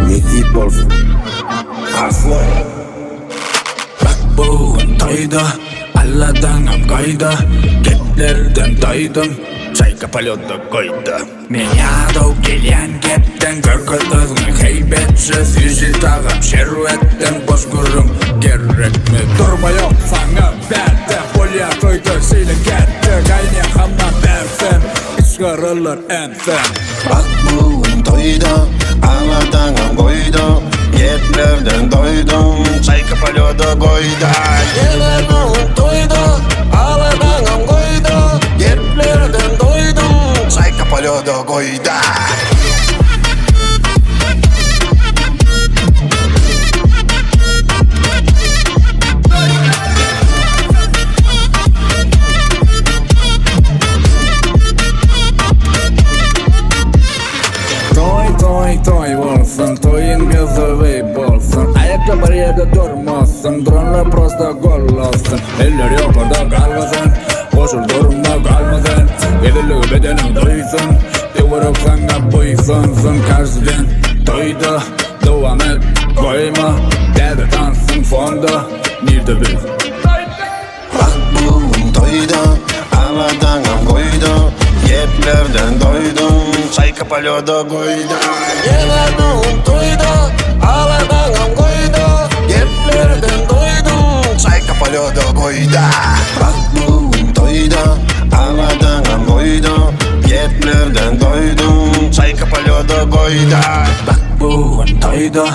Mesut olsun. Aslı. Bak bugün toyda Alladan qayda Ketlerden daydım Çay kapalyoda koyda Меня келген кептен Көркөтөзүн хейбетші Сүйші тағам шерветтен Бош көрім керек ме Тұрмай оқ саңа бәтті Болия тойды сейлі кәтті Кайне қамна бәрсен Ишқарылыр әнсен Bak bugün toyda Alladan koyda Ketlerden doydum Çay kapalyoda koyda Yeler bugün toyda Alladan koyda Ketlerden doydum Çay kapalyoda koyda. Toy болсын, тойын безовый болсын Ayakta bir yerde durmasın Dronla prosta gol olsun Eller yokarda kalmasın Koşul durma kalmasın Edilli bedenin duysun Devirip sana boysunsun Karşıdan toyda Devam et koyma Dede tansın fonda Nerede biz? Bak bugün toyda Alladan koyda Ketlerden doydum Çay kapalyoda koyda. Yeler bugün toyda Alladan koyda Ketlerden doydum Çay kapalyoda koyda. Bak bugün toyda Alladan koyda Ketlerden doydum Çay kapalyoda koyda. Bak bugün toyda